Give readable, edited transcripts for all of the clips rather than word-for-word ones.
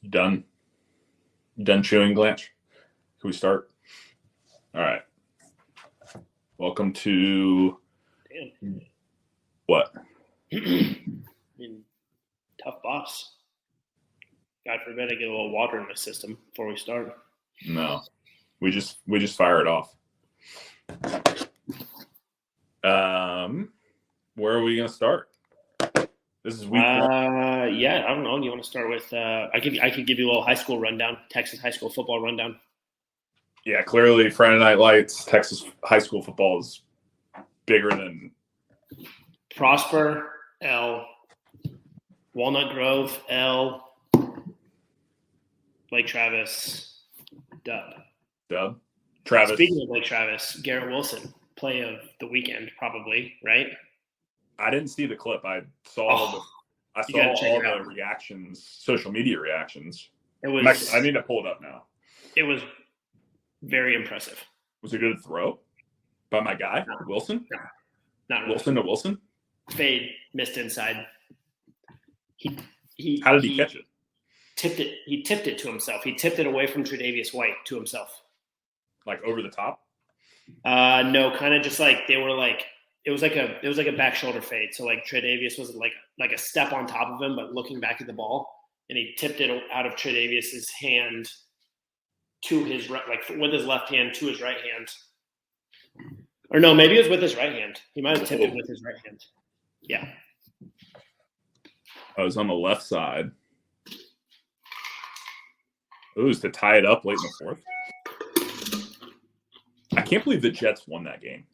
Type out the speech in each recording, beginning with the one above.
You done? You done chewing, Blanche? Can we start? All right. Welcome to Damn. what? I mean, tough boss. God forbid I get a little water in my system before we start. No, we just fire it off. Where are we gonna start? This is week one. Yeah, I don't know. You want to start with? I could give you a little high school rundown, Texas high school football rundown. Yeah, clearly Friday Night Lights, Texas high school football is bigger than Prosper L, Walnut Grove L, Lake Travis Dub. Travis. Speaking of Lake Travis, Garrett Wilson, play of the weekend, probably, right? I didn't see the clip. I saw all the reactions, social media reactions. I need to pull it up now. It was very impressive. Was it a good throw by my guy, Wilson? No, not really. Wilson to Wilson? Fade, missed inside. How did he catch it? He tipped it to himself. He tipped it away from Tre'Davious White to himself. Like over the top? No, kind of just like they were like it was like a back shoulder fade. So like Tre'Davious was like a step on top of him, but looking back at the ball, and he tipped it out of Tre'Davious's hand to his right, like with his left hand to his right hand. Or no, maybe it was with his right hand. He might have tipped it with his right hand. Yeah. I was on the left side. It was to tie it up late in the fourth. I can't believe the Jets won that game.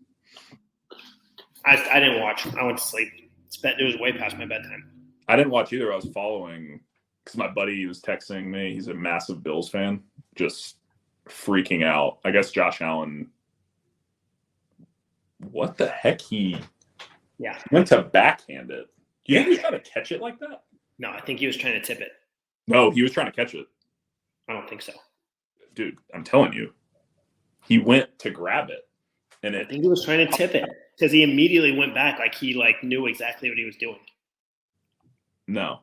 I didn't watch. I went to sleep. It was way past my bedtime. I didn't watch either. I was following because my buddy was texting me. He's a massive Bills fan. Just freaking out. I guess Josh Allen. What the heck? He went to backhand it. You think he was trying to catch it like that? No, I think he was trying to tip it. No, he was trying to catch it. I don't think so. Dude, I'm telling you. He went to grab it. And I think he was trying to tip it because he immediately went back like he knew exactly what he was doing. No.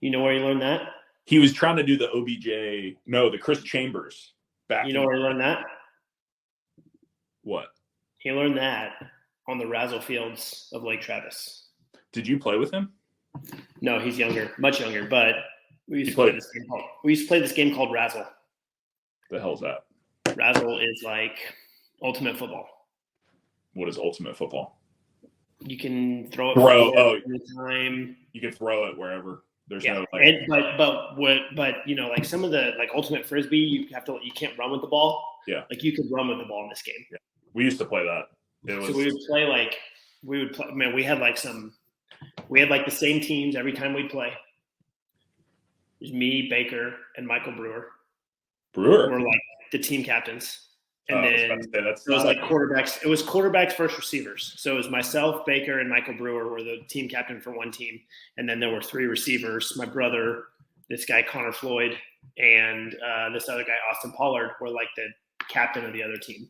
You know where you learned that? He was trying to do the OBJ, the Chris Chambers back. You know where he learned that? What? He learned that on the Razzle Fields of Lake Travis. Did you play with him? No, he's younger, much younger, but we used to play this game called Razzle. The hell's that? Razzle is like ultimate football. What is ultimate football? You can throw it anytime. You can throw it wherever. There's no but you know, like some of the like ultimate frisbee, you can't run with the ball. Yeah. Like you could run with the ball in this game. Yeah. We used to play that. So we would play. Man, we had like the same teams every time we'd play. It was me, Baker, and Michael Brewer. Were like the team captains. And then it was like quarterbacks. It was quarterbacks versus receivers. So it was myself, Baker, and Michael Brewer were the team captain for one team. And then there were three receivers. My brother, this guy Connor Floyd, and this other guy Austin Pollard were like the captain of the other team.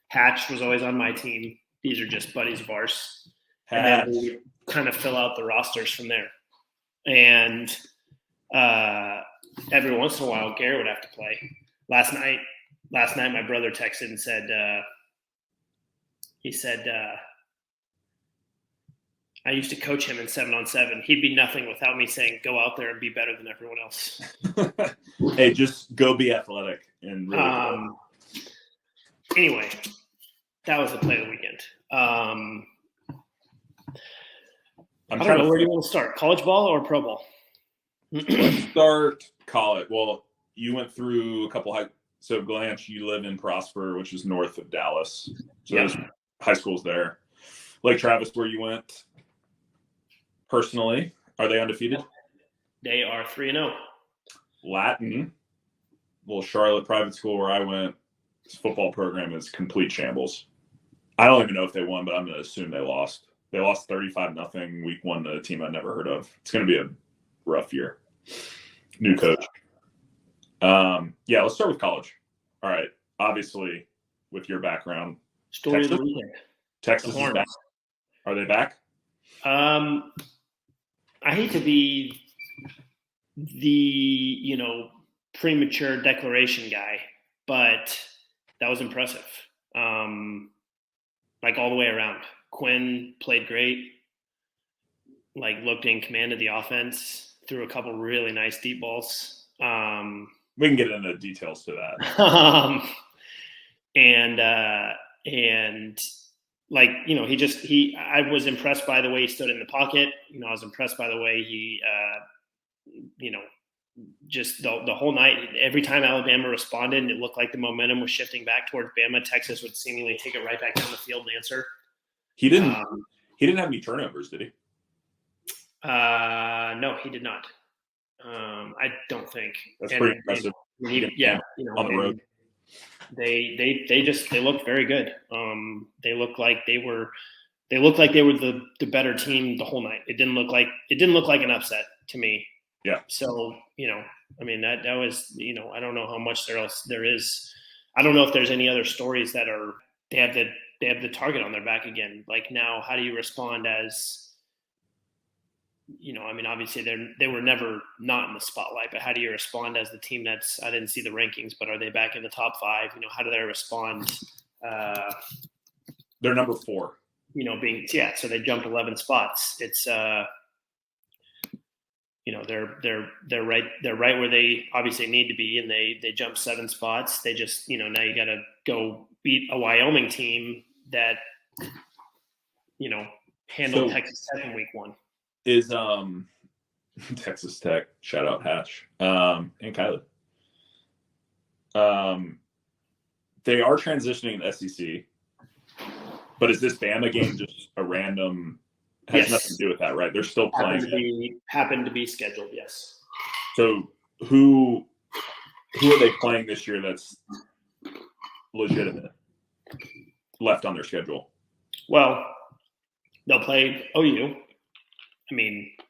Hatch was always on my team. These are just buddies of ours. And then we kind of fill out the rosters from there. And every once in a while, Garrett would have to play. Last night, my brother texted and said, I used to coach him in 7-on-7. He'd be nothing without me saying, go out there and be better than everyone else. Hey, just go be athletic. And really anyway, that was the play of the weekend. I don't know. Where do you want to start? College ball or pro ball? Let's start college. Well, you went through a couple So, Blanche, you live in Prosper, which is north of Dallas. So there's high schools there. Lake Travis, where you went personally, are they undefeated? They are 3-0. Latin, little Charlotte private school where I went, this football program is complete shambles. I don't even know if they won, but I'm going to assume they lost. They lost 35-0 week one to a team I'd never heard of. It's going to be a rough year. New coach. Let's start with college. All right. Obviously, with your background, story of the weekend. Texas is back. Are they back? I hate to be the premature declaration guy, but that was impressive. Like all the way around. Quinn played great. Like looked in command of the offense, threw a couple really nice deep balls. We can get into details to that. And like, I was impressed by the way he stood in the pocket. I was impressed by the way he, just the whole night, every time Alabama responded and it looked like the momentum was shifting back towards Bama, Texas would seemingly take it right back down the field and answer. He didn't have any turnovers, did he? No, he did not. I don't think. That's pretty impressive. On the road. They looked very good. They looked like they were the better team the whole night. It didn't look like an upset to me. Yeah. So, that was, I don't know how much there is. I don't know if there's any other stories that they have the target on their back again. Like now, how do you respond as, obviously they were never not in the spotlight, but how do you respond as the team I didn't see the rankings, but are they back in the top 5? How do they respond? They're number 4. So they jumped 11 spots. It's, they're right where they obviously need to be, and they jumped 7 spots. They just, now you got to go beat a Wyoming team that, handled Texas Tech in week 1. Is Texas Tech, shout out Hatch, and Kylie. They are transitioning to SEC, but is this Bama game just a random? Has nothing to do with that, right? They're still playing. Happened to be scheduled, yes. So who are they playing this year that's legitimate left on their schedule? Well, they'll play OU.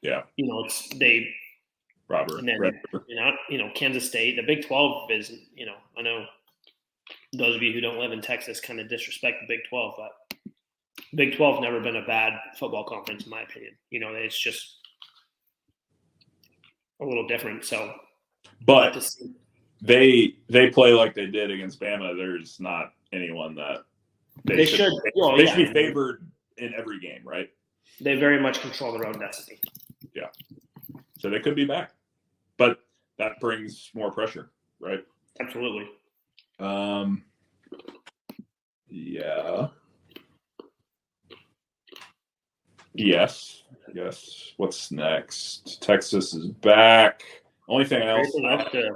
Yeah. It's they. Robert. And then, Kansas State. The Big 12 is, I know those of you who don't live in Texas kind of disrespect the Big 12, but Big 12 never been a bad football conference, in my opinion. It's just a little different. So, but they play like they did against Bama. There's not anyone that they should be favored in every game, right? They very much control their own destiny. Yeah. So they could be back, but that brings more pressure, right? Absolutely. Yeah. Yes. What's next? Texas is back. Only thing else to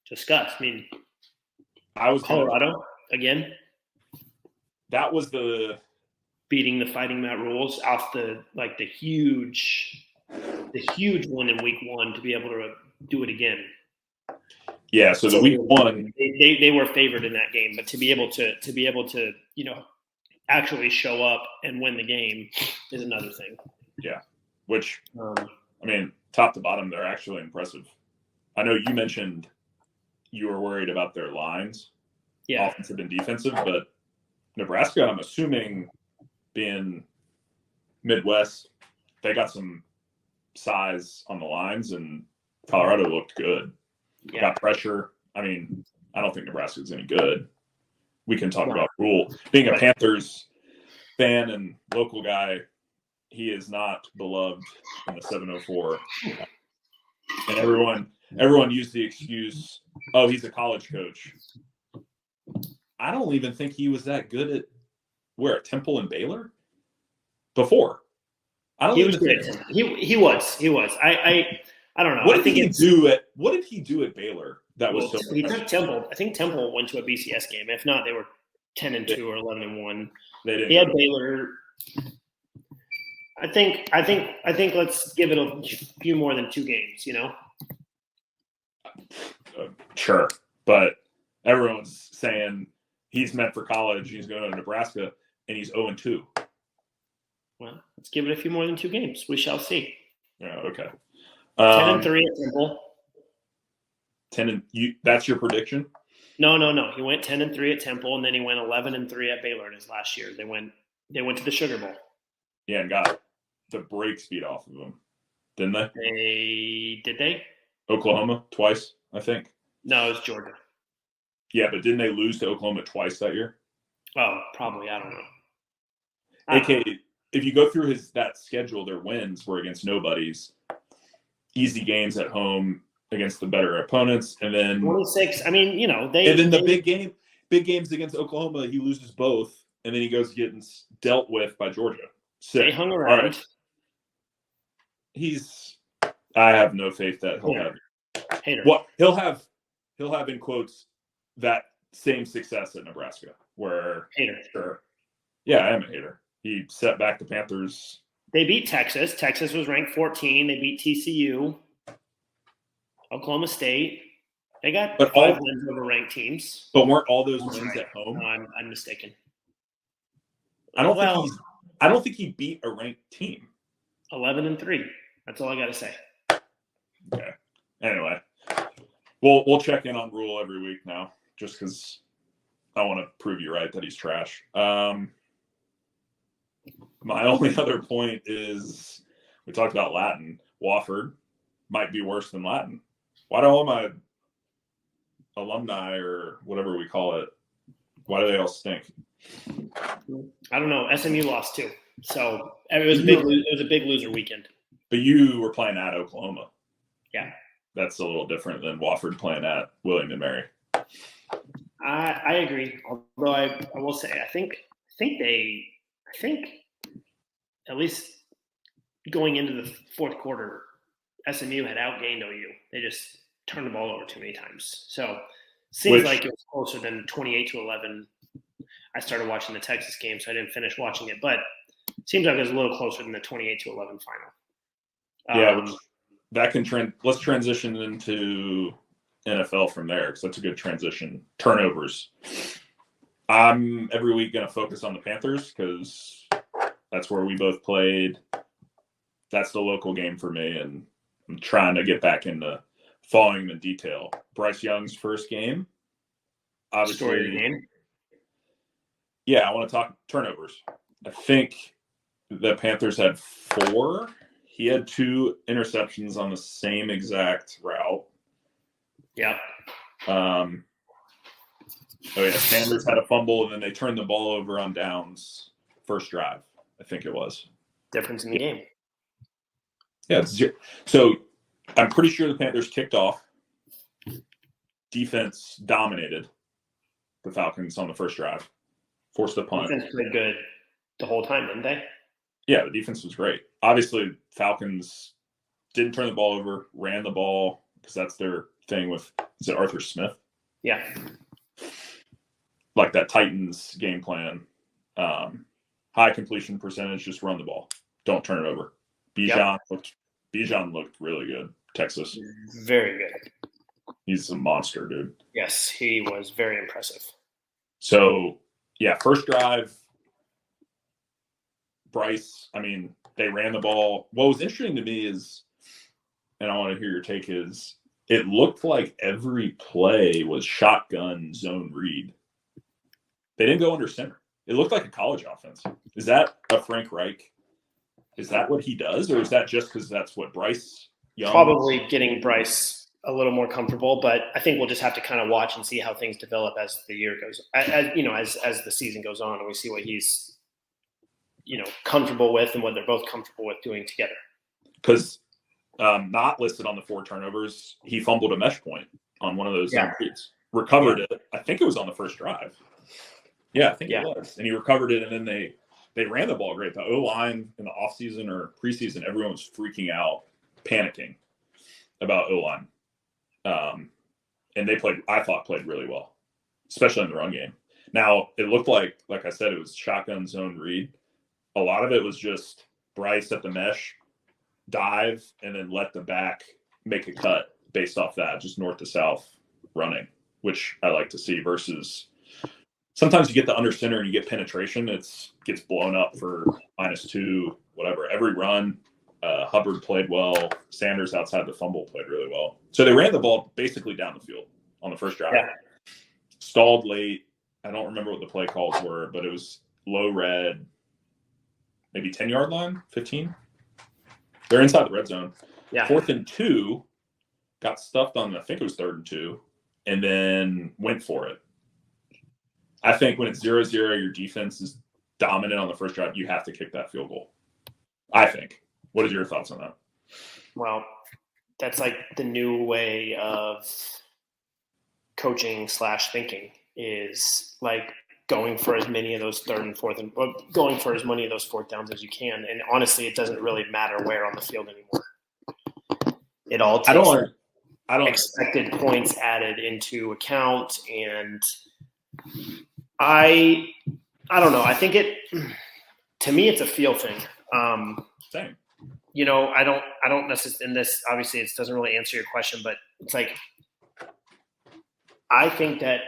discuss. I was Colorado again. That was the beating the Fighting Matt Rules off the huge one in week 1 to be able to do it again. Yeah, so the week 1 they were favored in that game, but to be able to actually show up and win the game is another thing. Yeah, which top to bottom, they're actually impressive. I know you mentioned you were worried about their lines, offensive and defensive, but Nebraska, I'm assuming, being Midwest, they got some size on the lines, and Colorado looked good. Yeah. Got pressure. I don't think Nebraska's any good. We can talk about Rule. Being a Panthers fan and local guy, he is not beloved in the 704. And everyone used the excuse, oh, he's a college coach. I don't even think he was that good at at Temple and Baylor before. He was good. He was. I don't know. What did he do at Baylor? He took Temple. I think Temple went to a BCS game. If not, they were 10-2 or 11-1. He had Baylor. I think. Let's give it a few more than 2 games. Sure, but everyone's saying he's meant for college. He's going to Nebraska, and he's 0-2. Well, let's give it a few more than 2 games. We shall see. Yeah. Okay. 10-3 at Temple. That's your prediction? No. He went 10-3 at Temple, and then he went 11-3 at Baylor in his last year. They went to the Sugar Bowl. Yeah, and got the brakes beat off of them, didn't they? Did they? Oklahoma twice, I think. No, it was Georgia. Yeah, but didn't they lose to Oklahoma twice that year? Oh, probably. I don't know. AK, if you go through that schedule, their wins were against nobodies, easy games at home against the better opponents, and then 26. I mean, the big games against Oklahoma, he loses both, and then he goes getting dealt with by Georgia. They hung around. Right. I have no faith that he'll have. Hater. What he'll have in quotes that same success at Nebraska, where hater. Sure. Yeah, I am a hater. He set back the Panthers. They beat Texas. Texas was ranked 14. They beat TCU. Oklahoma State. They got 5 wins over ranked teams. But weren't all those wins at home? No, I'm mistaken. I don't think he beat a ranked team. 11-3. That's all I got to say. Okay. Anyway, we'll check in on Rhule every week now, just because I want to prove you right that he's trash. My only other point is we talked about Latin. Wofford might be worse than Latin. Why do all my alumni or whatever we call it, why do they all stink? I don't know. SMU lost too. So it was a big loser weekend. But you were playing at Oklahoma. Yeah. That's a little different than Wofford playing at William & Mary. I agree. Although I will say, I think at least going into the fourth quarter, SMU had outgained OU. They just turned the ball over too many times. So seems like it was closer than 28-11. I started watching the Texas game, so I didn't finish watching it, but it seems like it was a little closer than the 28-11 final. Yeah, that can let's transition into NFL from there, because that's a good transition. Turnovers. I'm every week going to focus on the Panthers because that's where we both played. That's the local game for me, and I'm trying to get back into following the detail. Bryce Young's first game. Obviously, story of the game. Yeah, I want to talk turnovers. I think the Panthers had 4. He had 2 interceptions on the same exact route. Yeah. Sanders had a fumble, and then they turned the ball over on downs. First drive, I think it was. Difference in the game. Yeah, it's 0. So I'm pretty sure the Panthers kicked off. Defense dominated the Falcons on the first drive. Forced a punt. Defense played good the whole time, didn't they? Yeah, the defense was great. Obviously, Falcons didn't turn the ball over, ran the ball, because that's their thing with, is it Arthur Smith? Yeah. Like that Titans game plan. High completion percentage, just run the ball. Don't turn it over. Bijan looked really good. Texas. Very good. He's a monster, dude. Yes, he was very impressive. So, yeah, first drive, Bryce, they ran the ball. What was interesting to me is, and I want to hear your take, is it looked like every play was shotgun zone read. They didn't go under center. It looked like a college offense. Is that a Frank Reich? Is that what he does, or is that just because that's what Bryce Young? Probably getting Bryce a little more comfortable, but I think we'll just have to kind of watch and see how things develop as the year goes, as the season goes on, and we see what he's, comfortable with and what they're both comfortable with doing together. Because not listed on the 4 turnovers, he fumbled a mesh point on one of those reads. Recovered it. I think it was on the first drive. Yeah, I think it was. And he recovered it, and then they ran the ball great. The O-line in the offseason or preseason, everyone was freaking out, panicking about O-line. And they played really well, especially in the run game. Now, it looked like I said, it was shotgun zone read. A lot of it was just Bryce at the mesh, dive, and then let the back make a cut based off that, just north to south running, which I like to see versus sometimes you get the under center and you get penetration. It gets blown up for -2, whatever. Every run, Hubbard played well. Sanders outside the fumble played really well. So they ran the ball basically down the field on the first drive. Yeah. Stalled late. I don't remember what the play calls were, but it was low red, maybe 10-yard line, 15. They're inside the red zone. Yeah. 4th and 2, got stuffed on, I think it was 3rd and 2. and then went for it. I think when it's 0-0, your defense is dominant on the first drive, you have to kick that field goal. I think. What are your thoughts on that? Well, that's like the new way of coaching / thinking is like going for as many of those third and fourth and going for as many of those fourth downs as you can. And honestly, it doesn't really matter where on the field anymore. It all takes I don't expected points added into account. And I don't know. I think to me, it's a feel thing. Same. You know, I don't necessarily, in this, obviously it doesn't really answer your question, but it's like, I think that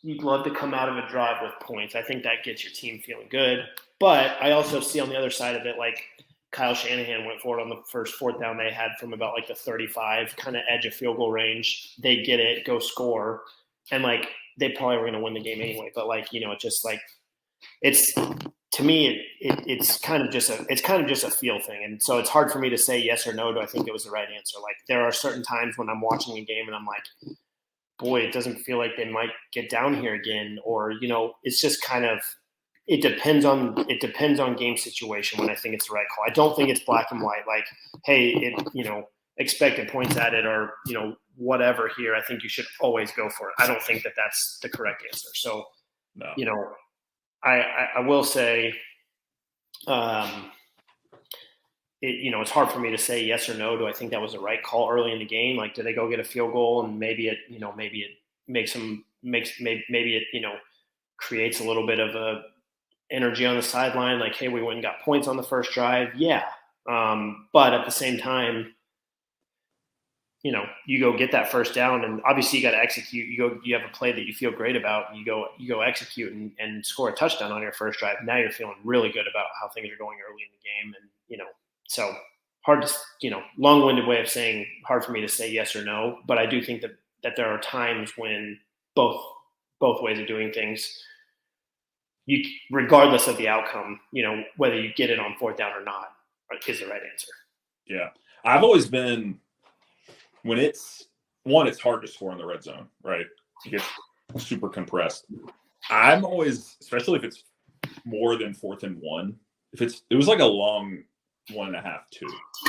you'd love to come out of a drive with points. I think that gets your team feeling good. But I also see on the other side of it, like Kyle Shanahan went for it on the first fourth down they had from about like the 35 kind of edge of field goal range. They get it, go score. And like, they probably were going to win the game anyway. But like, you know, it's just like, it's, to me, it's kind of just a feel thing. And so it's hard for me to say yes or no. Do I think it was the right answer? Like there are certain times when I'm watching a game and I'm like, boy, it doesn't feel like they might get down here again. Or, you know, it's just kind of, it depends on game situation when I think it's the right call. I don't think it's black and white. Like, hey, you know, expected points added or, you know, whatever here. I think you should always go for it. I don't think that that's the correct answer. So, no. You know, I will say, you know, it's hard for me to say yes or no. Do I think that was the right call early in the game? Like, did they go get a field goal and maybe it you know, creates a little bit of a energy on the sideline? Like, hey, we went and got points on the first drive. Yeah. But at the same time, you know, you go get that first down and obviously you got to execute. You have a play that you feel great about and you go execute and score a touchdown on your first drive. Now you're feeling really good about how things are going early in the game. And, you know, so hard to, you know, long-winded way of saying hard for me to say yes or no, but I do think that there are times when both ways of doing things, you, regardless of the outcome, you know, whether you get it on fourth down or not, is the right answer. Yeah. I've always been, when it's hard to score in the red zone, right? It gets super compressed. I'm always, especially if it's more than 4th and 1, it was like a long 1.5, 2.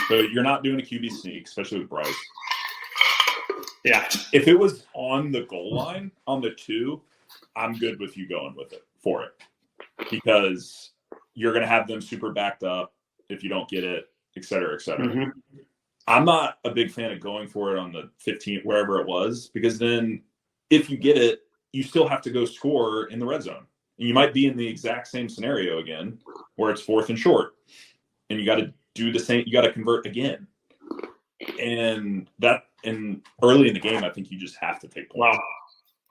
So you're not doing a QB sneak, especially with Bryce. Yeah. If it was on the goal line on the 2, I'm good with you going with it for it because you're going to have them super backed up if you don't get it, et cetera, et cetera. Mm-hmm. I'm not a big fan of going for it on the 15th, wherever it was, because then if you get it, you still have to go score in the red zone. And you might be in the exact same scenario again where it's 4th and short and you got to do the same. You got to convert again. And early in the game, I think you just have to take points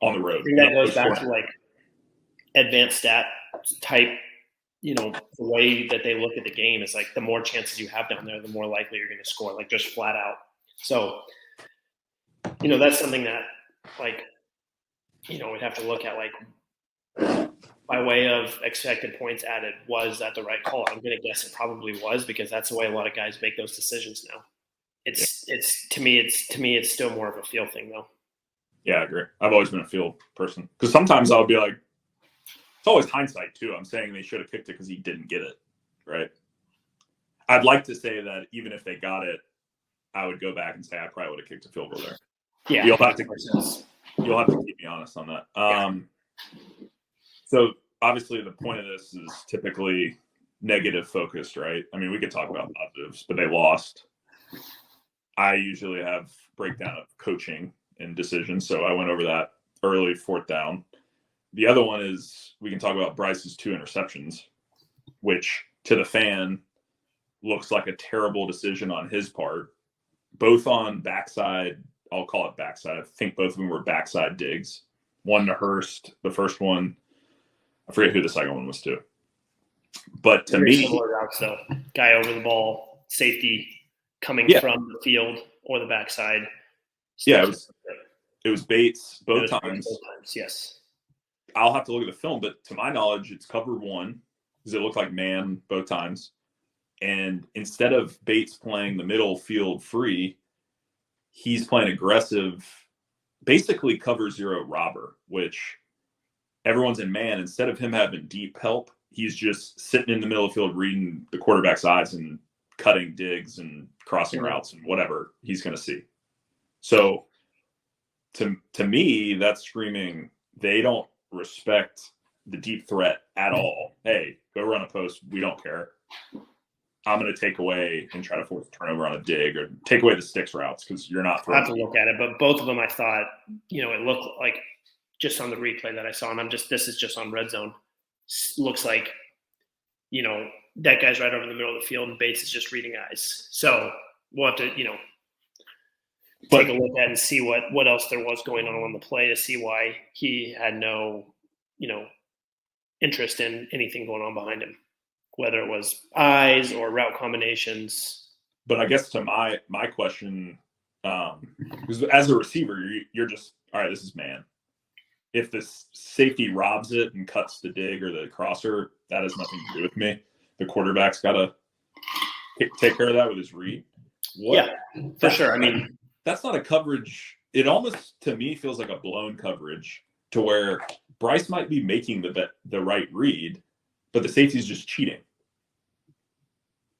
on the road. That goes back to like advanced stat type, you know, the way that they look at the game is like the more chances you have down there, the more likely you're going to score, like just flat out. So, you know, that's something that like, you know, we'd have to look at like by way of expected points added, was that the right call? I'm going to guess it probably was because that's the way a lot of guys make those decisions now. It's to me, it's still more of a feel thing though. Yeah, I agree. I've always been a feel person because sometimes I'll be like, it's always hindsight too. I'm saying they should have kicked it because he didn't get it, right? I'd like to say that even if they got it, I would go back and say I probably would have kicked a field goal there. Yeah, you'll have to keep me honest on that. So obviously the point of this is typically negative focused, right? I mean, we could talk about positives, but they lost. I usually have breakdown of coaching and decisions, so I went over that early 4th down. The other one is we can talk about Bryce's 2 interceptions, which to the fan looks like a terrible decision on his part, both on backside. I'll call it backside. I think both of them were backside digs. One to Hurst, the first one. I forget who the second one was to. But to me, so guy over the ball, safety coming from the field or the backside. Yeah, it was Bates both times. Yes. I'll have to look at the film, but to my knowledge, it's cover 1 because it looked like man both times. And instead of Bates playing the middle field free, he's playing aggressive basically cover zero robber, which everyone's in man. Instead of him having deep help, he's just sitting in the middle of the field reading the quarterback's eyes and cutting digs and crossing routes and whatever he's going to see. So to me, that's screaming they don't respect the deep threat at all. Hey, go run a post. We don't care. I'm going to take away and try to force a turnover on a dig or take away the sticks routes because you're not throwing. I have to look at it, but both of them I thought, it looked like just on the replay that I saw, and this is just on Red Zone, looks like, that guy's right over the middle of the field and Bates is just reading eyes. So we'll have to, take a look at it and see what else there was going on the play to see why he had no, interest in anything going on behind him, whether it was eyes or route combinations. But I guess to my question, because as a receiver, you're just, all right, this is man. If the safety robs it and cuts the dig or the crosser, that has nothing to do with me. The quarterback's got to take care of that with his read. Yeah, for sure. I mean, that's not a coverage. It almost, to me, feels like a blown coverage to where Bryce might be making the right read, but the safety's just cheating.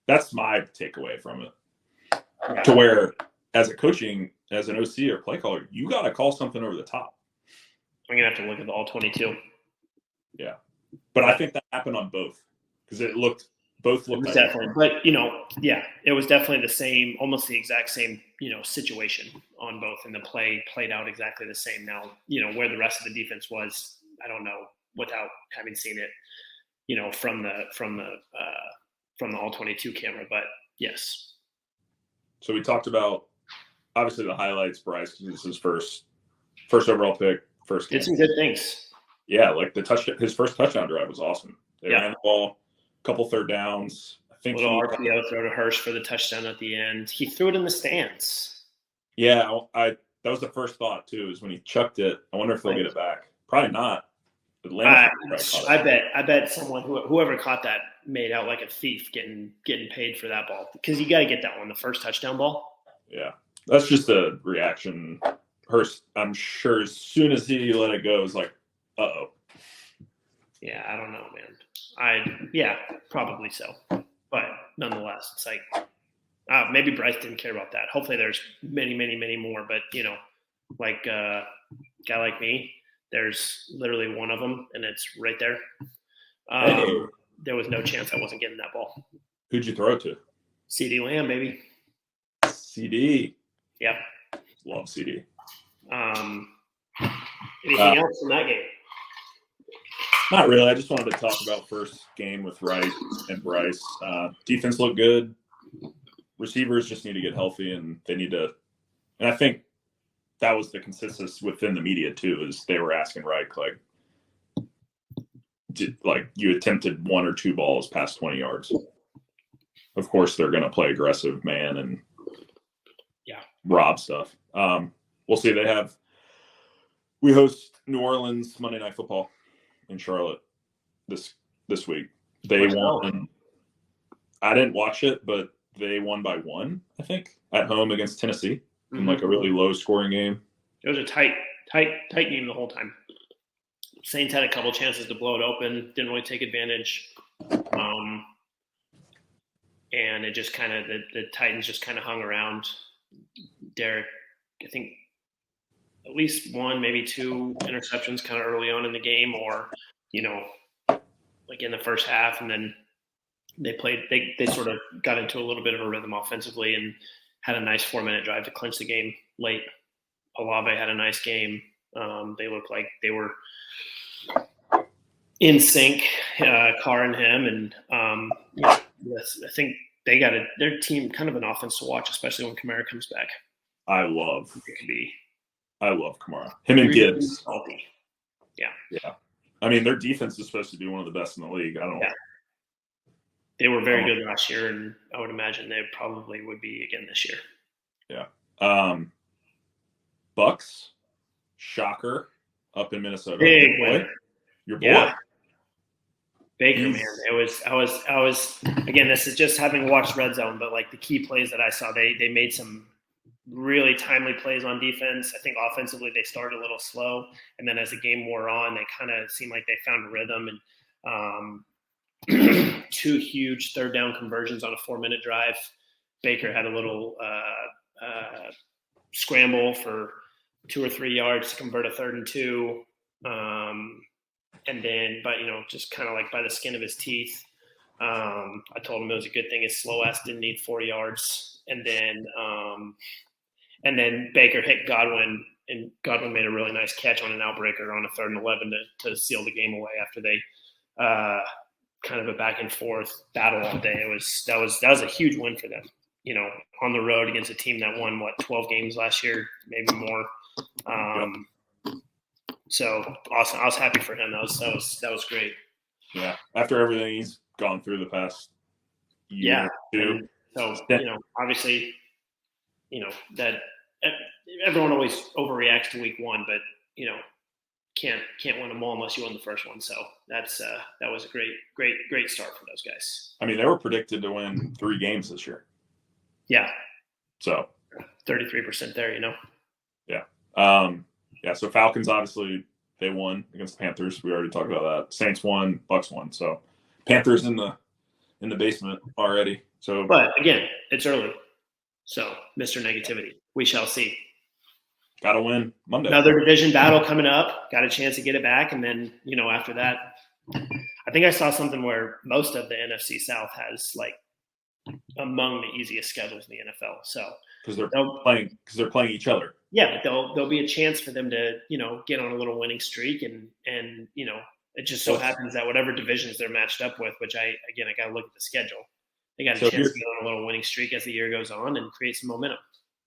That's my takeaway from it. Yeah. To where, as an OC or play caller, you got to call something over the top. I'm going to have to look at the all 22. Yeah. But I think that happened on both because both looked definitely. But, it was definitely the same, almost the exact same, situation on both. And the play played out exactly the same. Now, where the rest of the defense was, I don't know without having seen it, from the all 22 camera. But yes. So we talked about obviously the highlights, Bryce, because this is his first overall pick. First game. Did some good things. Yeah, like his first touchdown drive was awesome. They ran the ball, a couple third downs. I think little RPO throw to Hirsch for the touchdown at the end. He threw it in the stands. Yeah, that was the first thought too. Is when he chucked it. I wonder if they'll get it back. Probably not. I bet someone whoever caught that made out like a thief getting paid for that ball because you got to get that one, the first touchdown ball. Yeah, that's just a reaction. Hurst, I'm sure as soon as he let it go, it was like, uh-oh. Yeah, I don't know, man. Probably so. But nonetheless, it's like maybe Bryce didn't care about that. Hopefully there's many, many, many more. But, like a guy like me, there's literally one of them, and it's right there. There was no chance I wasn't getting that ball. Who'd you throw it to? CeeDee Lamb, baby. CD. Yep. Love CD. Anything else in that game? Not really. I just wanted to talk about first game with Wright and Bryce. Defense looked good. Receivers just need to get healthy, and they need to. And I think that was the consensus within the media too. Is they were asking Wright you attempted one or two balls past 20 yards. Of course, they're going to play aggressive man and rob stuff. We'll see. We host New Orleans Monday Night Football in Charlotte this week. They won. I didn't watch it, but they won by 1, I think, at home against Tennessee in like a really low scoring game. It was a tight game the whole time. Saints had a couple chances to blow it open, didn't really take advantage. And it just kind of the Titans just kind of hung around. Derek, I think at least 1, maybe 2 interceptions kind of early on in the game, or like in the first half, and then they sort of got into a little bit of a rhythm offensively and had a nice 4-minute drive to clinch the game late. Olave had a nice game. They looked like they were in sync, Carr and him, and I think they got their team kind of an offense to watch, especially when Kamara comes back. I love Kamara. Him and Gibbs. Salty. Yeah. I mean, their defense is supposed to be one of the best in the league. I don't know. Yeah. They were very good last year, and I would imagine they probably would be again this year. Yeah. Bucks, shocker, up in Minnesota. Big win. Your boy. Yeah. Baker, man. I was again, this is just having watched Red Zone, but like the key plays that I saw, they made some really timely plays on defense. I think offensively they started a little slow, and then as the game wore on, they kind of seemed like they found a rhythm. And 2 huge third down conversions on a 4-minute drive. Baker had a little scramble for 2 or 3 yards to convert a 3rd and 2. And then, but just kind of like by the skin of his teeth, I told him it was a good thing his slow ass didn't need 4 yards. And then Baker hit Godwin, and Godwin made a really nice catch on an outbreaker on a 3rd and 11 to seal the game away after they kind of a back and forth battle all day. That was a huge win for them. On the road against a team that won 12 games last year, maybe more. So awesome. I was happy for him. That was great. Yeah. After everything he's gone through the past year or two. So, obviously, that everyone always overreacts to week 1, but can't win them all unless you win the first one. So that was a great start for those guys. I mean, they were predicted to win 3 games this year. Yeah. So 33% there, Yeah. So Falcons, obviously, they won against the Panthers. We already talked about that. Saints won, Bucks won. So Panthers in the basement already. So, but again, it's early. So Mr. Negativity, we shall see. Got to win Monday. Another division battle coming up. Got a chance to get it back, and then after that, I think I saw something where most of the NFC South has among the easiest schedules in the NFL. So because they're playing each other. Yeah, but there'll be a chance for them to get on a little winning streak, and it just so happens that whatever divisions they're matched up with, which I got to look at the schedule. They got a chance to get on a little winning streak as the year goes on and create some momentum.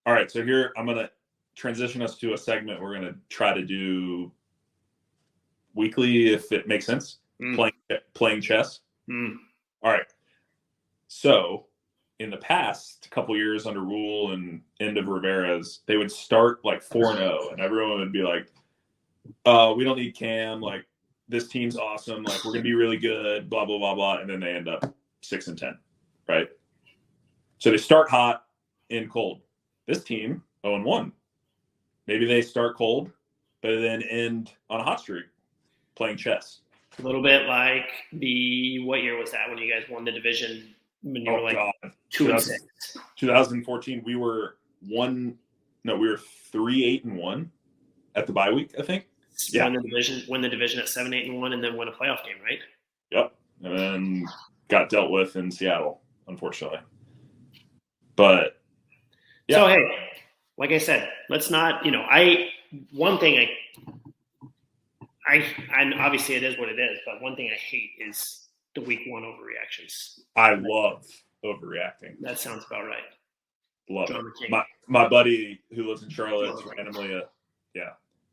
All right, so here I'm going to transition us to a segment we're going to try to do weekly if it makes sense. Playing chess. All right. So in the past couple years under Rule and end of Rivera's, they would start 4-0, and everyone would be like, we don't need Cam. This team's awesome. We're going to be really good, blah, blah, blah, blah. And then they end up 6-10, right? So they start hot, end cold. This team, 0-1. Maybe they start cold, but then end on a hot streak playing chess. A little bit like what year was that when you guys won the division? When you were 2-6. 2014, we were 3-8-1 at the bye week, I think. Win the division at 7-8-1, and then win a playoff game, right? Yep, and then got dealt with in Seattle, unfortunately. But yeah. So hey, like I said, let's not. One thing I obviously it is what it is, but one thing I hate is the week 1 overreactions. I love overreacting. That sounds about right. Love it. My buddy who lives in Charlotte is randomly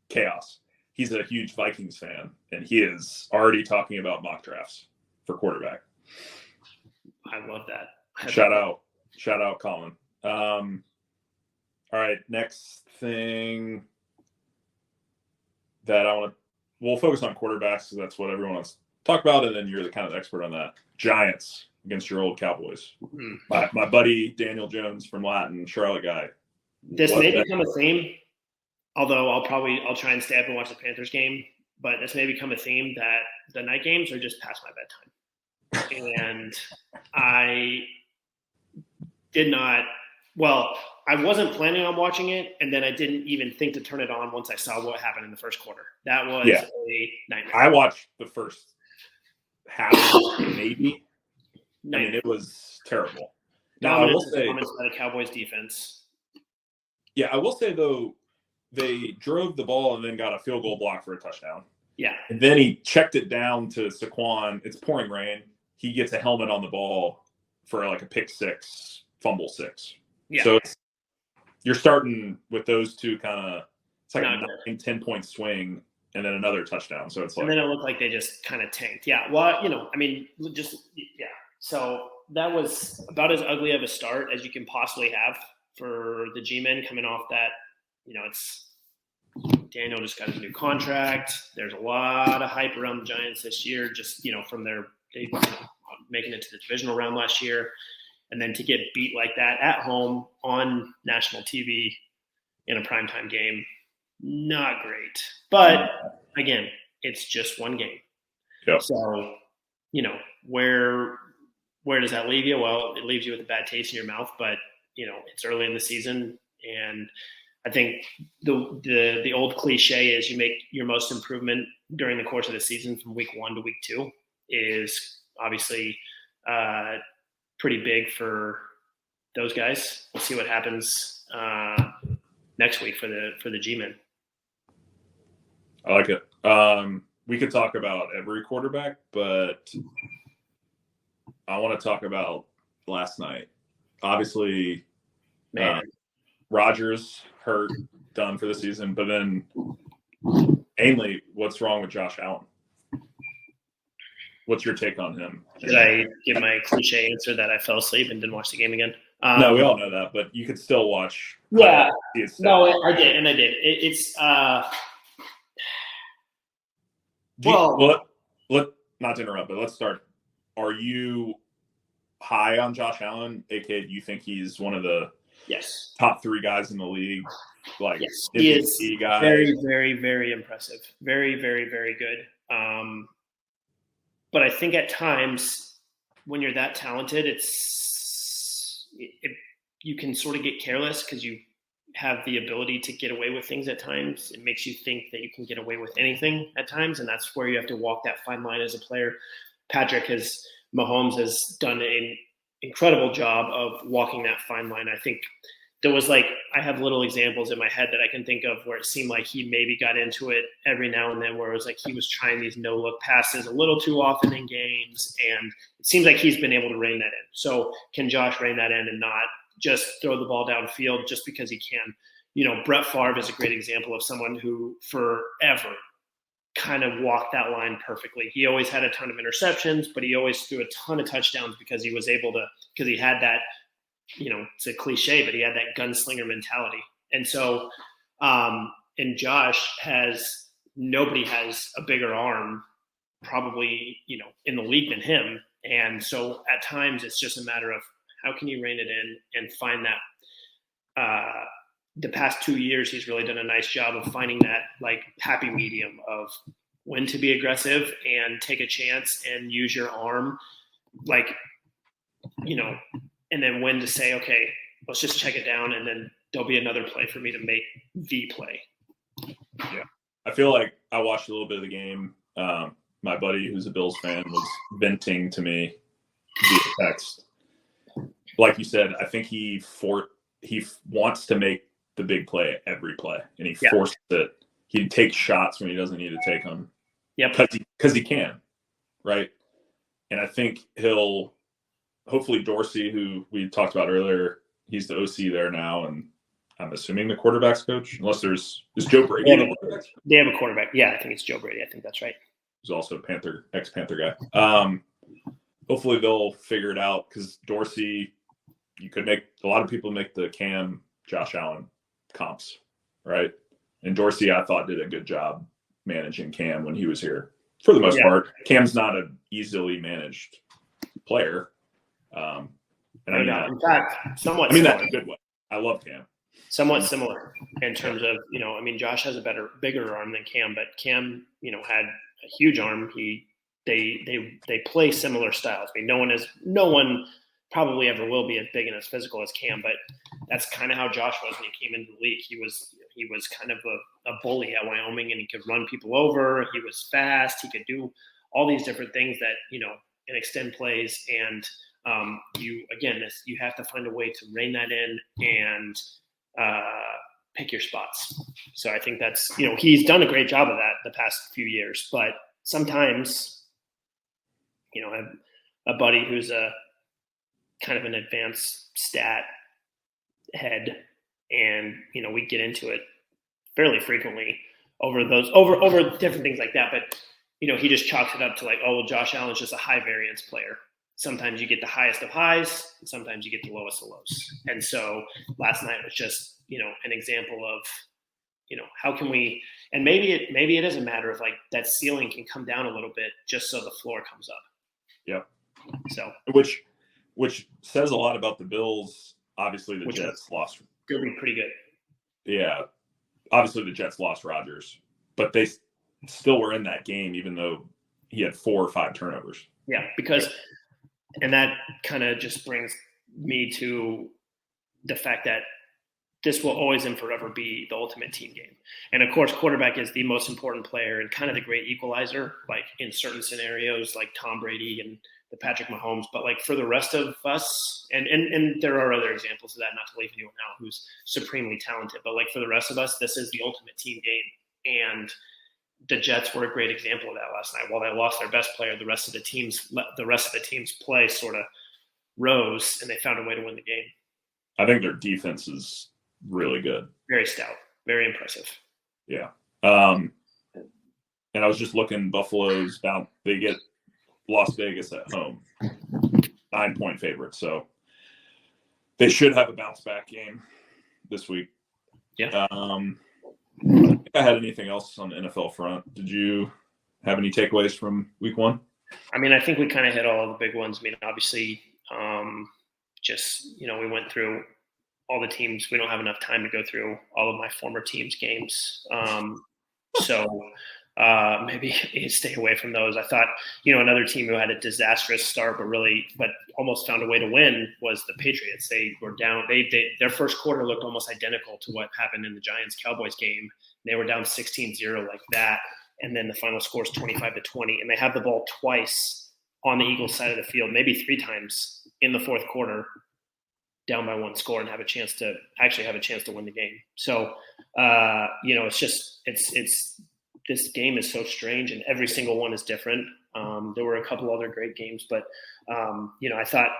chaos. He's a huge Vikings fan, and he is already talking about mock drafts for quarterback. I love that. Shout out, Colin. All right, next thing that we'll focus on quarterbacks because that's what everyone wants to talk about, and then you're the kind of expert on that. Giants against your old Cowboys. My buddy Daniel Jones from Latin, Charlotte guy. This may become a theme, although I'll try and stay up and watch the Panthers game, but this may become a theme that the night games are just past my bedtime. And I wasn't planning on watching it, and then I didn't even think to turn it on once I saw what happened in the first quarter. That was a nightmare. I watched the first half, maybe. I mean, it was terrible. Now, I will say the Cowboys defense. Yeah, I will say, though, they drove the ball and then got a field goal block for a touchdown. Yeah. And then he checked it down to Saquon. It's pouring rain. He gets a helmet on the ball for a pick 6, fumble 6. Yeah. So you're starting with those two kind of – it's like a 9-10 point swing and then another touchdown. So it's and then it looked like they just kind of tanked. Yeah. Well, So that was about as ugly of a start as you can possibly have for the G-men coming off that. It's Daniel just got a new contract. There's a lot of hype around the Giants this year, just, from their making it to the divisional round last year. And then to get beat like that at home on national TV in a primetime game, not great. But again, it's just one game. Yep. So, where does that leave you? Well, it leaves you with a bad taste in your mouth, but it's early in the season, and I think the old cliche is you make your most improvement during the course of the season from week 1 to week 2 is obviously pretty big for those guys. We'll see what happens next week for the G-men. I like it. We could talk about every quarterback, but I want to talk about last night. Obviously, Rodgers hurt, done for the season, but then mainly, what's wrong with Josh Allen? What's your take on him? Should I give my cliche answer that I fell asleep and didn't watch the game again? No, we all know that, but you could still watch. Yeah, no, I did. Let not to interrupt, but let's start. Are you high on Josh Allen? AKA, do you think he's one of the top 3 guys in the league? Like, yes, he is guy? Very, very, very impressive. Very, very, very good. But I think at times when you're that talented, you can sort of get careless because you have the ability to get away with things at times. It makes you think that you can get away with anything at times, and that's where you have to walk that fine line as a player. Mahomes has done an incredible job of walking that fine line. I think there was I have little examples in my head that I can think of where it seemed like he maybe got into it every now and then, where it was like he was trying these no-look passes a little too often in games, and it seems like he's been able to rein that in. So can Josh rein that in and not just throw the ball downfield just because he can? Brett Favre is a great example of someone who forever kind of walked that line perfectly. He always had a ton of interceptions, but he always threw a ton of touchdowns because he was able to, because he had that, it's a cliche, but he had that gunslinger mentality. And so, and Josh nobody has a bigger arm probably, in the league than him. And so at times it's just a matter of how can you rein it in and find that, the past 2 years, he's really done a nice job of finding that happy medium of when to be aggressive and take a chance and use your arm, and then when to say, okay, let's just check it down. And then there'll be another play for me to make the play. Yeah. I feel like I watched a little bit of the game. My buddy who's a Bills fan was venting to me via text. Like you said, I think he wants to make the big play every play, and he forces it. He takes shots when he doesn't need to take them. Yeah, because he can, right? And I think hopefully Dorsey, who we talked about earlier, he's the OC there now, and I'm assuming the quarterback's coach, unless is Joe Brady. They have a quarterback. Yeah, I think it's Joe Brady. I think that's right. He's also ex-Panther guy. Hopefully they'll figure it out, because Dorsey, you could make a lot of people make the Cam Josh Allen comps, right? And Dorsey, I thought, did a good job managing Cam when he was here for the most part. Cam's not an easily managed player. And in fact, somewhat. I mean that in a good way. I love Cam. Somewhat similar in terms of, Josh has a bigger arm than Cam, but Cam, had a huge arm. They play similar styles. I mean, no one probably ever will be as big and as physical as Cam, but that's kind of how Josh was when he came into the league. He was kind of a bully at Wyoming, and he could run people over. He was fast. He could do all these different things that, and extend plays. And you have to find a way to rein that in and pick your spots. So I think that's, he's done a great job of that the past few years, but sometimes, I have a buddy who's a kind of an advanced stat head, and we get into it fairly frequently over different things like that, but he just chalks it up to Josh Allen's just a high variance player. Sometimes you get the highest of highs, and sometimes you get the lowest of lows. And so last night was just an example of how can we, and maybe it is a matter of that ceiling can come down a little bit just so the floor comes up. Yep. So which which says a lot about the Bills. Obviously, the Jets lost. Going to be pretty good. Yeah. Obviously, the Jets lost Rodgers, but they still were in that game, even though he had 4 or 5 turnovers. Yeah, and that kind of just brings me to the fact that this will always and forever be the ultimate team game. And of course, quarterback is the most important player and kind of the great equalizer, like in certain scenarios, like Tom Brady and the Patrick Mahomes. But like for the rest of us, and there are other examples of that, not to leave anyone out who's supremely talented, but like for the rest of us, this is the ultimate team game. And the Jets were a great example of that last night. While they lost their best player, the rest of the team's play sort of rose, and they found a way to win the game. I think their defense is really good. Very stout. Very impressive. Yeah. And I was just looking, Buffalo's down. They get Las Vegas at home, 9-point favorites. So they should have a bounce back game this week. Yeah. I don't think I had anything else on the NFL front. Did you have any takeaways from week 1? I mean, I think we kind of hit all of the big ones. I mean, obviously, we went through all the teams. We don't have enough time to go through all of my former teams' games. Maybe stay away from those. I thought, another team who had a disastrous start, but almost found a way to win was the Patriots. They were down. Their first quarter looked almost identical to what happened in the Giants-Cowboys game. They were down 16-0 like that. And then the final score is 25-20. And they have the ball twice on the Eagles side of the field, maybe 3 times in the fourth quarter, down by 1 score, and have a chance to win the game. So, this game is so strange, and every single one is different. There were a couple other great games, but I thought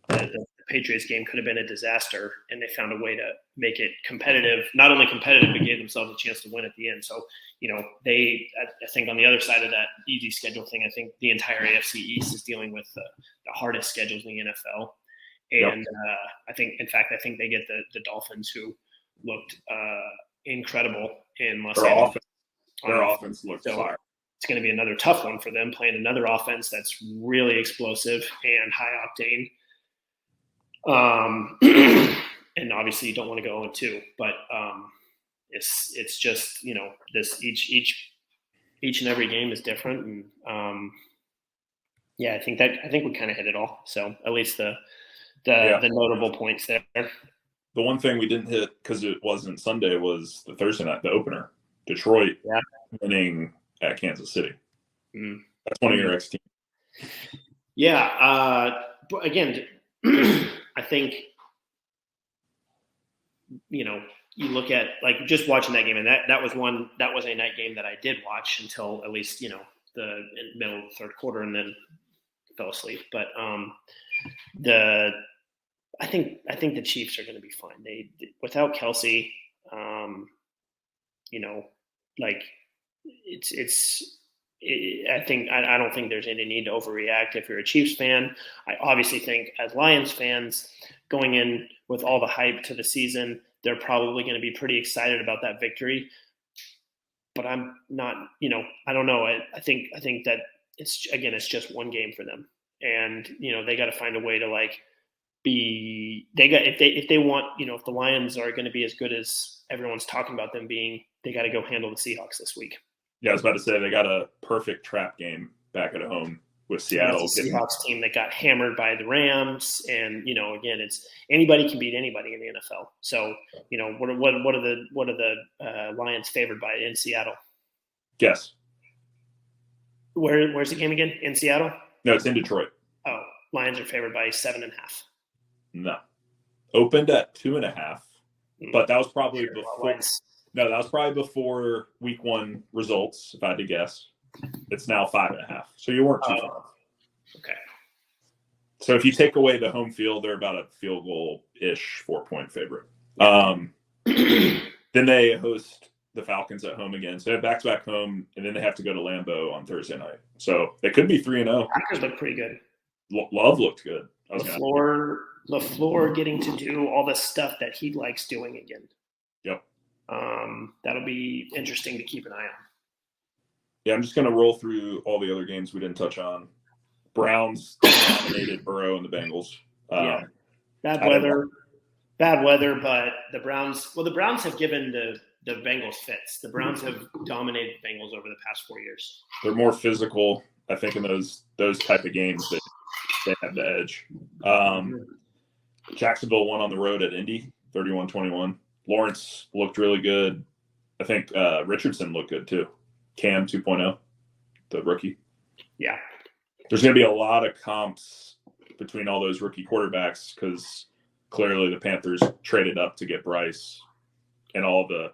the Patriots game could have been a disaster, and they found a way to make it competitive. Not only competitive, but gave themselves a chance to win at the end. So, I think on the other side of that easy schedule thing, I think the entire AFC East is dealing with the hardest schedules in the NFL. And I think they get the Dolphins, who looked incredible in Los Angeles. Their offense looked fire. It's going to be another tough one for them, playing another offense that's really explosive and high octane. And obviously you don't want to go 0-2, but it's just, this each and every game is different. And I think we kind of hit it all. So at least the notable points there. The one thing we didn't hit, because it wasn't Sunday, was the Thursday night, the opener. Detroit winning at Kansas City. That's one of your ex-teams. Yeah. But again, I think, you look at, like, just watching that game, and that was a night game that I did watch until at least, the middle of the third quarter, and then fell asleep. But I think the Chiefs are going to be fine. They, without Kelsey, I don't think there's any need to overreact if you're a Chiefs fan. I obviously think as Lions fans, going in with all the hype to the season, they're probably going to be pretty excited about that victory. But I'm not, I don't know. I think that it's just one game for them, and they got to find a way to if they want, if the Lions are going to be as good as everyone's talking about them being, they got to go handle the Seahawks this week. Yeah, I was about to say they got a perfect trap game back at home with Seattle. It's a Seahawks team that got hammered by the Rams, and again, it's anybody can beat anybody in the NFL. So what are the Lions favored by in Seattle? Guess. Where's the game again? In Seattle? No, it's in Detroit. Oh, Lions are favored by 7.5. No, opened at 2.5, but that was probably before. No, that was probably before week 1 results, if I had to guess. It's now 5.5. So you weren't too far. Okay. So if you take away the home field, they're about a field goal-ish 4-point favorite. Then they host the Falcons at home again. So they have back-to-back home, and then they have to go to Lambeau on Thursday night. So they could be 3-0. Packers look pretty good. Love looked good. LaFleur getting to do all the stuff that he likes doing again. Yep. That'll be interesting to keep an eye on. Yeah, I'm just going to roll through all the other games we didn't touch on. Browns dominated Burrow and the Bengals. Yeah, bad weather, but the Browns have given the Bengals fits. The Browns have dominated the Bengals over the past 4 years. They're more physical, I think, in those type of games that they have the edge. Jacksonville won on the road at Indy, 31-21. Lawrence looked really good. I think Richardson looked good too. Cam 2.0, the rookie. Yeah. There's going to be a lot of comps between all those rookie quarterbacks because clearly the Panthers traded up to get Bryce, and all the,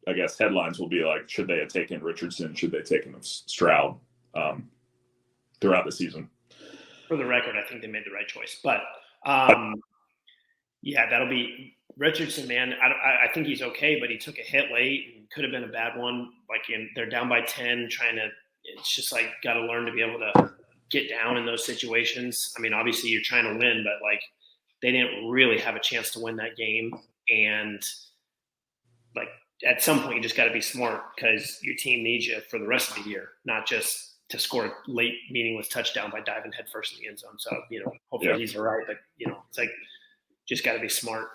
I guess, headlines will be like, should they have taken Richardson? Should they have taken Stroud throughout the season? For the record, I think they made the right choice. But, yeah, that'll be Richardson, man. I think he's okay, but he took a hit late and could have been a bad one. Like, they're down by 10, it's just like got to learn to be able to get down in those situations. I mean, obviously you're trying to win, but like they didn't really have a chance to win that game. And like at some point you just got to be smart because your team needs you for the rest of the year, not just to score a late meaningless touchdown by diving headfirst in the end zone. So, hopefully he's all right, but it's like, just got to be smart.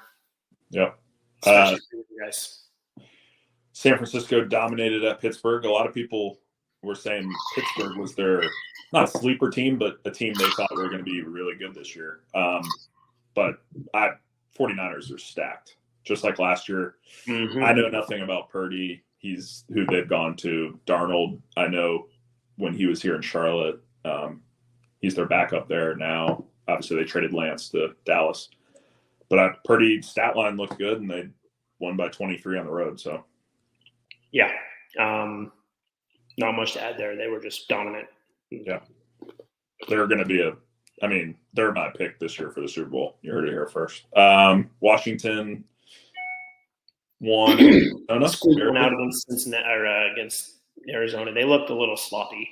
Yeah. Especially for you guys. San Francisco dominated at Pittsburgh. A lot of people were saying Pittsburgh was their not sleeper team, but a team they thought were going to be really good this year. But 49ers are stacked, just like last year. Mm-hmm. I know nothing about Purdy. He's who they've gone to. Darnold, I know when he was here in Charlotte, he's their backup there now. Obviously, they traded Lance to Dallas. But Purdy stat line looked good, and they won by 23 on the road. So, yeah. Not much to add there. They were just dominant. Yeah. They're going to be they're my pick this year for the Super Bowl. You heard it here first. Washington won. Squeaking out against Cincinnati or against Arizona. They looked a little sloppy.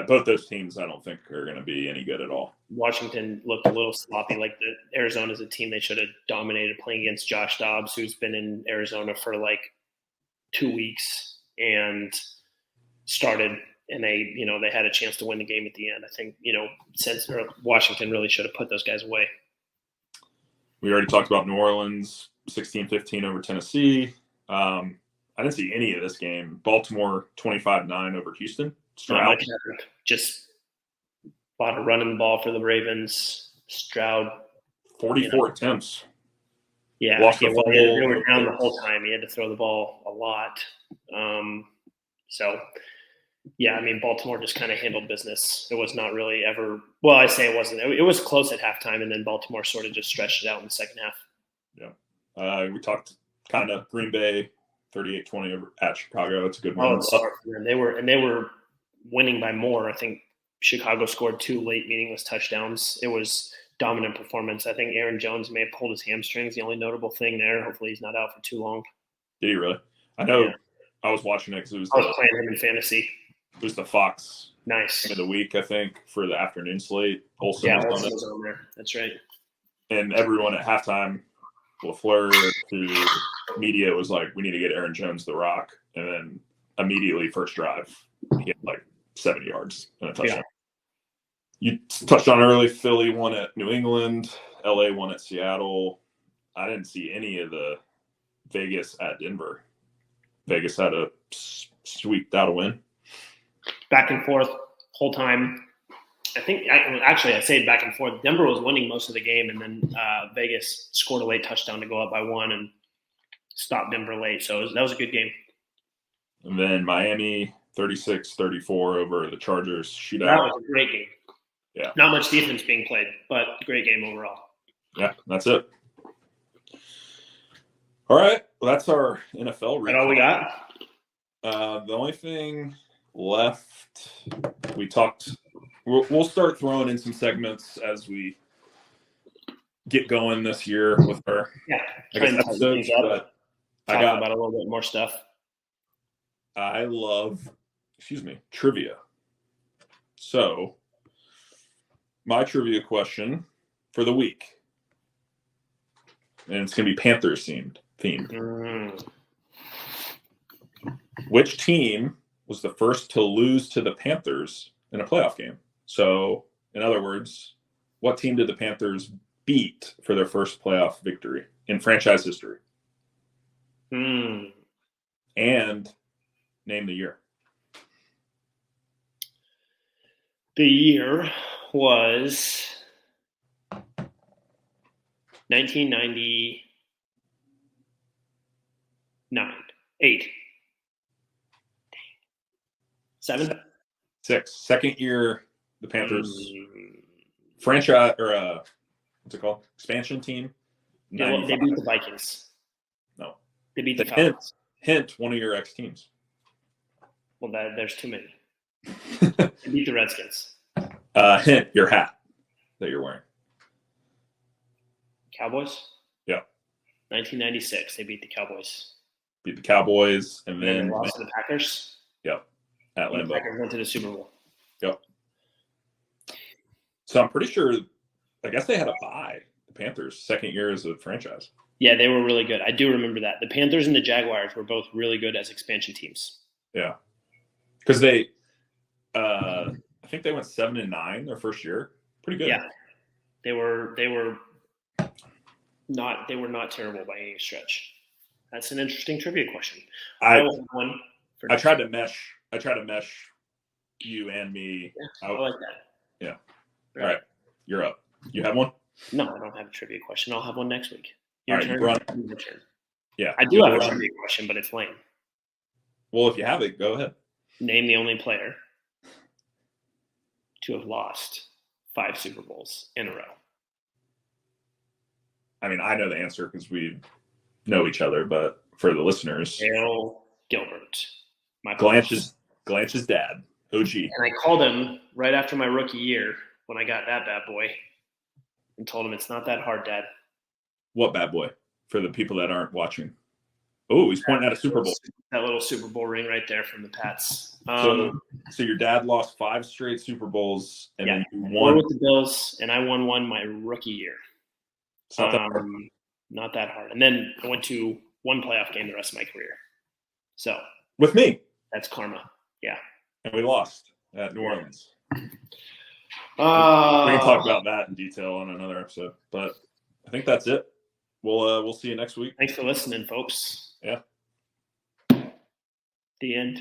Both those teams, I don't think are going to be any good at all. Washington looked a little sloppy. Like Arizona's a team they should have dominated playing against Josh Dobbs, who's been in Arizona for like 2 weeks. And started, and they had a chance to win the game at the end. I think, since Washington really should have put those guys away. We already talked about New Orleans, 16-15 over Tennessee. I didn't see any of this game. Baltimore, 25-9 over Houston. Stroud. Just a lot of running the ball for the Ravens. Stroud. 44 attempts. Yeah, they were down the whole time. He had to throw the ball a lot. So, yeah, Baltimore just kind of handled business. It was not really ever – well, I say it wasn't. It was close at halftime, and then Baltimore sort of just stretched it out in the second half. Yeah. We talked kind of Green Bay, 38-20 over at Chicago. It's a good one. They were winning by more. I think Chicago scored 2 late meaningless touchdowns. It was – dominant performance. I think Aaron Jones may have pulled his hamstrings. The only notable thing there. Hopefully he's not out for too long. Did he really? I know. Yeah. I was watching it because I was playing him in fantasy. It was the Fox nice game of the week, I think, for the afternoon slate. Olsen was on there. That's right. And everyone at halftime, LaFleur to media was like, "We need to get Aaron Jones the rock." And then immediately, first drive, he had like 70 yards and a touchdown. Yeah. You touched on early, Philly won at New England. LA won at Seattle. I didn't see any of the Vegas at Denver. Vegas had a squeaked out a win. Back and forth whole time. I say back and forth. Denver was winning most of the game, and then Vegas scored a late touchdown to go up by 1 and stopped Denver late. So that was a good game. And then Miami, 36-34 over the Chargers shootout. That was a great game. Yeah. Not much defense being played, but great game overall. Yeah, that's it. All right. Well, that's our NFL recap. That's all we got? The only thing left, we talked – we'll start throwing in some segments as we get going this year with our episodes. But I got about a little bit more stuff. I love, trivia. So – my trivia question for the week, and it's going to be Panthers themed. Which team was the first to lose to the Panthers in a playoff game? So, in other words, what team did the Panthers beat for their first playoff victory in franchise history? And name the year. The year was 1999. 8. 7. 6. Second year, the Panthers franchise or what's it called? Expansion team. They beat the Vikings. No, they beat the Falcons. Hint, one of your ex teams. Well, there's too many. They beat the Redskins. Hint, your hat that you're wearing. Cowboys? Yeah. 1996, they beat the Cowboys. Beat the Cowboys, and then they lost to the Packers. Yep. At Lambeau. The Packers went to the Super Bowl. Yep. So I'm pretty sure, I guess they had a bye, the Panthers, second year as a franchise. Yeah, they were really good. I do remember that. The Panthers and the Jaguars were both really good as expansion teams. Yeah. Because they, I think they went 7-9 their first year. Pretty good. Yeah. They were not terrible by any stretch. That's an interesting trivia question. I tried to mesh you and me. Yeah, I like that. Yeah. All right. You're up. You have one? No, I don't have a trivia question. I'll have one next week. Your turn. Your turn. Yeah. I do have a trivia question, but it's lame. Well, if you have it, go ahead. Name the only player to have lost 5 Super Bowls in a row. I mean, I know the answer because we know each other, but for the listeners, Dale Gilbert, Glanch's dad, OG. And I called him right after my rookie year when I got that bad boy and told him it's not that hard, Dad. What bad boy? For the people that aren't watching. Oh, he's pointing at a Super Bowl. That little Super Bowl ring right there from the Pats. So your dad lost 5 straight Super Bowls, and then you won with the Bills, and I won one my rookie year. It's not that hard. Not that hard. And then I went to one playoff game the rest of my career. So with me, that's karma. Yeah, and we lost at New Orleans. We can talk about that in detail on another episode, but I think that's it. We'll see you next week. Thanks for listening, folks. Yeah. The end.